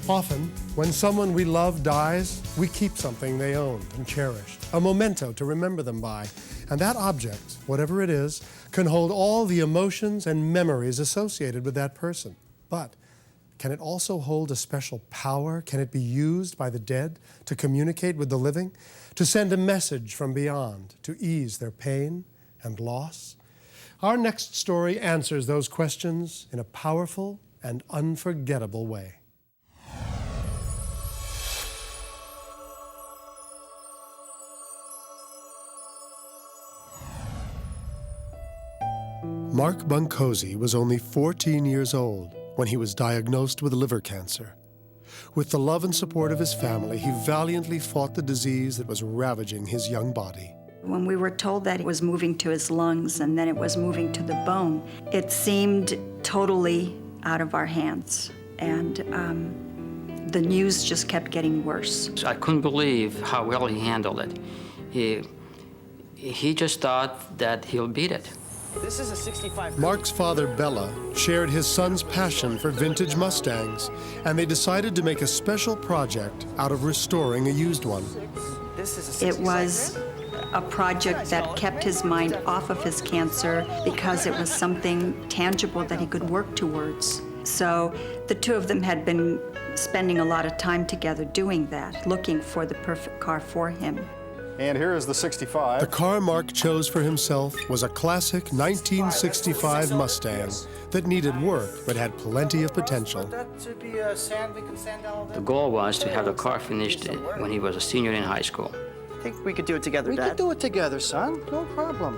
Often, when someone we love dies, we keep something they owned and cherished, a memento to remember them by. And that object, whatever it is, can hold all the emotions and memories associated with that person. But can it also hold a special power? Can it be used by the dead to communicate with the living, to send a message from beyond, to ease their pain and loss? Our next story answers those questions in a powerful and unforgettable way. Mark Bunkoczy was only 14 years old when he was diagnosed with liver cancer. With the love and support of his family, he valiantly fought the disease that was ravaging his young body. When we were told that it was moving to his lungs and then it was moving to the bone, it seemed totally out of our hands. And the news just kept getting worse. I couldn't believe how well he handled it. He just thought that he'll beat it. This is a 65. Mark's father, Bella, shared his son's passion for vintage Mustangs, and they decided to make a special project out of restoring a used one. It was a project that kept his mind off of his cancer because it was something tangible that he could work towards. So the two of them had been spending a lot of time together doing that, looking for the perfect car for him. And here is the 65. The car Mark chose for himself was a classic 1965 Mustang that needed work but had plenty of potential. The goal was to have the car finished when he was a senior in high school. I think we could do it together, Dad. We could do it together, son. No problem.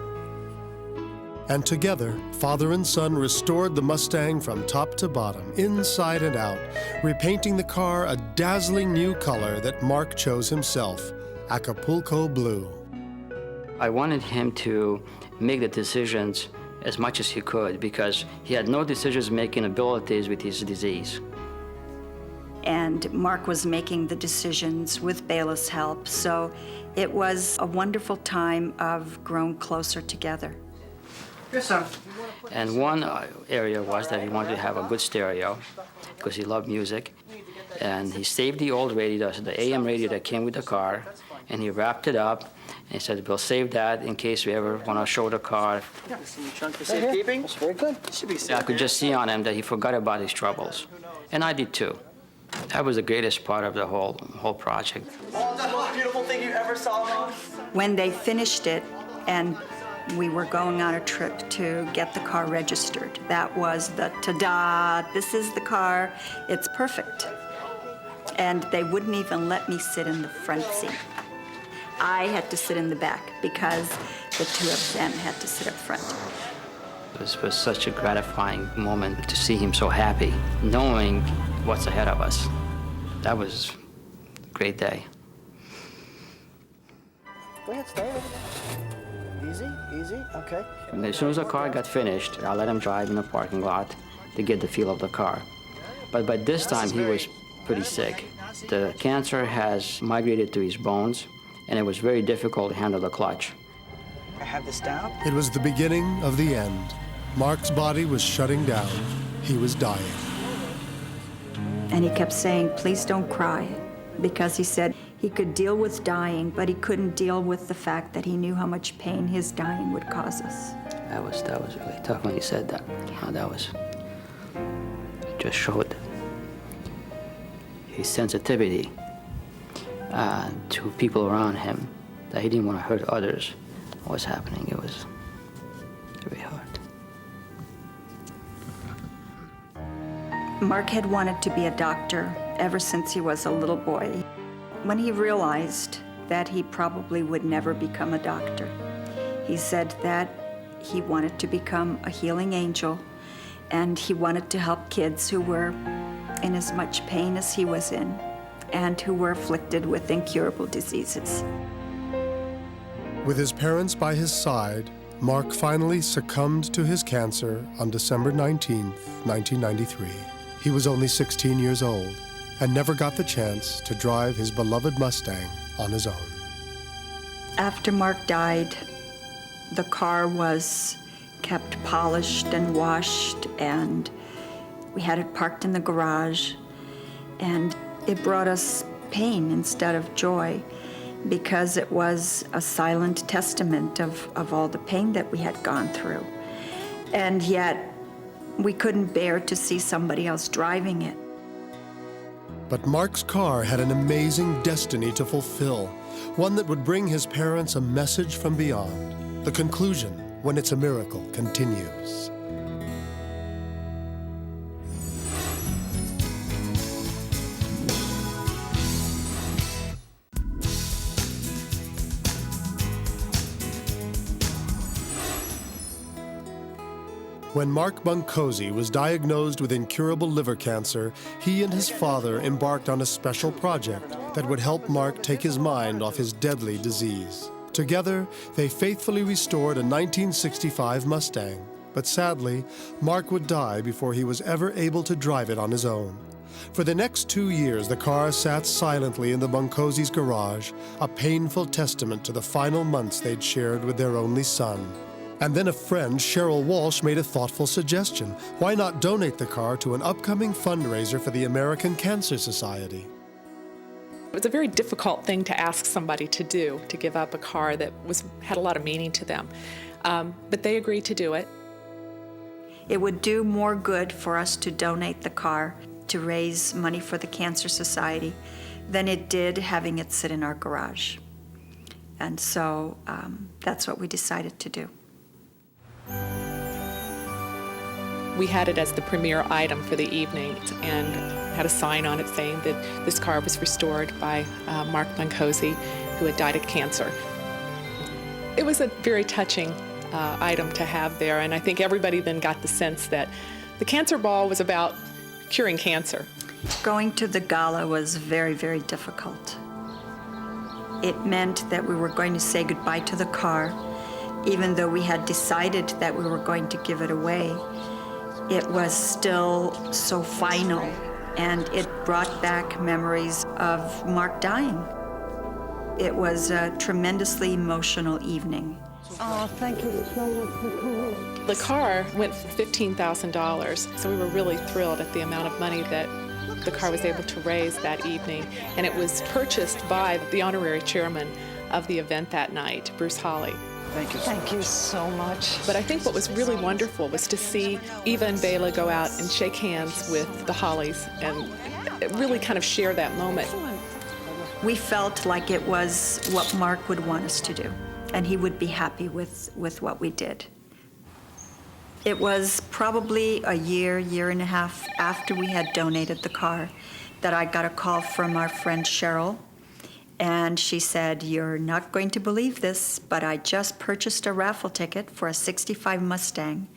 And together, father and son restored the Mustang from top to bottom, inside and out, repainting the car a dazzling new color that Mark chose himself, Acapulco blue. I wanted him to make the decisions as much as he could because he had no decision-making abilities with his disease. And Mark was making the decisions with Bella's help, so it was a wonderful time of growing closer together. Yes, sir. And one area was that he wanted to have a good stereo because he loved music. And he saved the old radio, the AM radio that came with the car, and he wrapped it up, and he said, we'll save that in case we ever want to show the car. Yeah, it's in your trunk for safekeeping. That's very good. It should be safe. I could just see on him that he forgot about his troubles. And I did too. That was the greatest part of the whole project. Oh, that's the most beautiful thing you ever saw, Mom. When they finished it and we were going on a trip to get the car registered, that was the ta-da, this is the car, it's perfect. And they wouldn't even let me sit in the front seat. I had to sit in the back because the two of them had to sit up front. It was such a gratifying moment to see him so happy, knowing what's ahead of us. That was a great day. Go ahead, stay over there. Easy, easy, okay. And as soon as the car got finished, I let him drive in the parking lot to get the feel of the car. But by this time, he was pretty sick. The cancer has migrated to his bones, and it was very difficult to handle the clutch. I have this down. It was the beginning of the end. Mark's body was shutting down. He was dying. And he kept saying, please don't cry, because he said he could deal with dying, but he couldn't deal with the fact that he knew how much pain his dying would cause us. That was really tough when he said that. That was, just showed his sensitivity to people around him, that he didn't want to hurt others. What was happening, it was very hard. Mark had wanted to be a doctor ever since he was a little boy. When he realized that he probably would never become a doctor, he said that he wanted to become a healing angel, and he wanted to help kids who were in as much pain as he was in and who were afflicted with incurable diseases. With his parents by his side, Mark finally succumbed to his cancer on December 19, 1993. He was only 16 years old and never got the chance to drive his beloved Mustang on his own. After Mark died, the car was kept polished and washed, and we had it parked in the garage. And it brought us pain instead of joy, because it was a silent testament of all the pain that we had gone through. And yet, we couldn't bear to see somebody else driving it. But Mark's car had an amazing destiny to fulfill, one that would bring his parents a message from beyond. The conclusion, when It's a Miracle, continues. When Mark Bunkoczy was diagnosed with incurable liver cancer, he and his father embarked on a special project that would help Mark take his mind off his deadly disease. Together, they faithfully restored a 1965 Mustang. But sadly, Mark would die before he was ever able to drive it on his own. For the next 2 years, the car sat silently in the Bunkoczy's garage, a painful testament to the final months they'd shared with their only son. And then a friend, Cheryl Walsh, made a thoughtful suggestion. Why not donate the car to an upcoming fundraiser for the American Cancer Society? It was a very difficult thing to ask somebody to do, to give up a car that had a lot of meaning to them. But they agreed to do it. It would do more good for us to donate the car to raise money for the Cancer Society than it did having it sit in our garage. And so that's what we decided to do. We had it as the premier item for the evening and had a sign on it saying that this car was restored by Mark Bunkoczy, who had died of cancer. It was a very touching item to have there, and I think everybody then got the sense that the cancer ball was about curing cancer. Going to the gala was very, very difficult. It meant that we were going to say goodbye to the car, even though we had decided that we were going to give it away. It was still so final, and it brought back memories of Mark dying. It was a tremendously emotional evening. Oh, thank you so much. The car went for $15,000, so we were really thrilled at the amount of money that the car was able to raise that evening, and it was purchased by the honorary chairman of the event that night, Bruce Hawley. Thank you. Thank you so much. But I think what was really wonderful was to see Eva and Bela go out and shake hands with the Hollies and really kind of share that moment. We felt like it was what Mark would want us to do, and he would be happy with what we did. It was probably a year and a half after we had donated the car that I got a call from our friend Cheryl. And she said, "You're not going to believe this, but I just purchased a raffle ticket for a '65 Mustang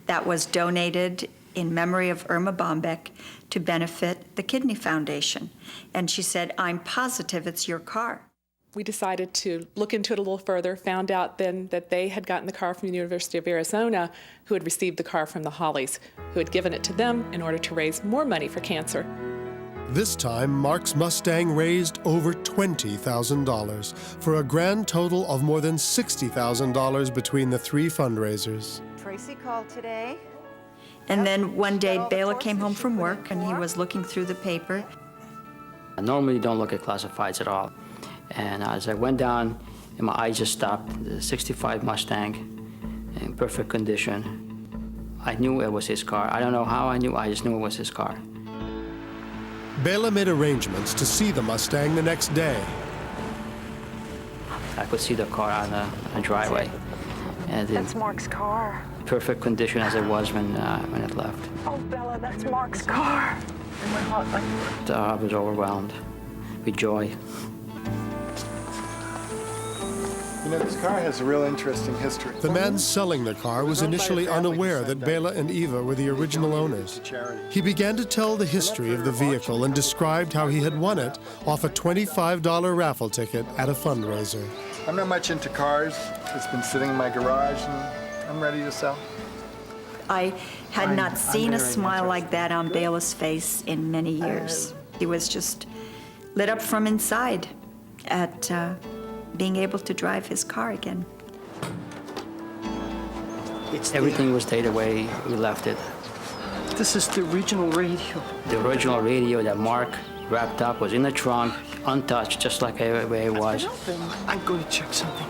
that was donated in memory of Irma Bombeck to benefit the Kidney Foundation." And she said, "I'm positive it's your car." We decided to look into it a little further, found out then that they had gotten the car from the University of Arizona, who had received the car from the Hollies, who had given it to them in order to raise more money for cancer. This time, Mark's Mustang raised over $20,000 for a grand total of more than $60,000 between the three fundraisers. Tracy called today. And then one day, Bela came home from work, and he was looking through the paper. I normally don't look at classifieds at all. And as I went down, and my eye just stopped, the '65 Mustang in perfect condition. I knew it was his car. I don't know how I knew, I just knew it was his car. Bela made arrangements to see the Mustang the next day. I could see the car on the driveway. And in That's Mark's car. perfect condition as it was when it left. Oh, Bella, that's Mark's car. I was overwhelmed with joy. You know, this car has a real interesting history. The man selling the car was initially unaware that Bela and Eva were the original owners. He began to tell the history of the vehicle and described how he had won it off a $25 raffle ticket at a fundraiser. I'm not much into cars. It's been sitting in my garage, and I'm ready to sell. I had not seen a smile like that on Bela's face in many years. He was just lit up from inside at being able to drive his car again. Everything was stayed away. We left it. This is the original radio. The original radio that Mark wrapped up, was in the trunk, untouched, just like the way it was. I'm going to check something.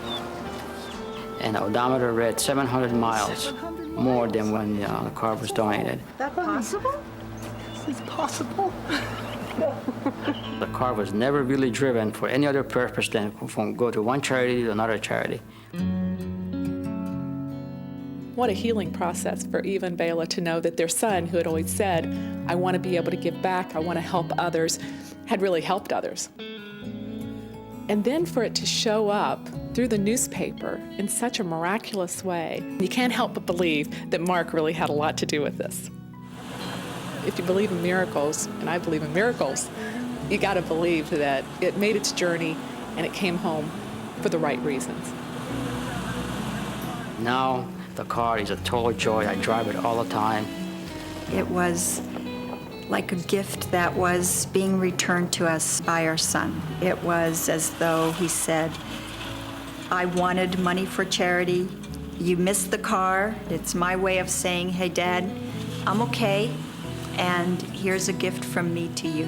And the odometer read 700 miles, more than when the car was donated. That possible? Is this possible? The car was never really driven for any other purpose than from go to one charity to another charity. What a healing process for Eva and Bela to know that their son, who had always said, I want to be able to give back, I want to help others, had really helped others. And then for it to show up through the newspaper in such a miraculous way, you can't help but believe that Mark really had a lot to do with this. If you believe in miracles, and I believe in miracles, you got to believe that it made its journey and it came home for the right reasons. Now, the car is a total joy. I drive it all the time. It was like a gift that was being returned to us by our son. It was as though he said, I wanted money for charity. You missed the car. It's my way of saying, hey, Dad, I'm okay, and here's a gift from me to you.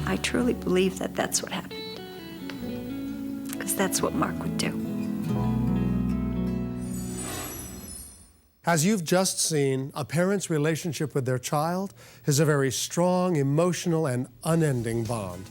I truly believe that that's what happened, because that's what Mark would do. As you've just seen, a parent's relationship with their child is a very strong, emotional, and unending bond.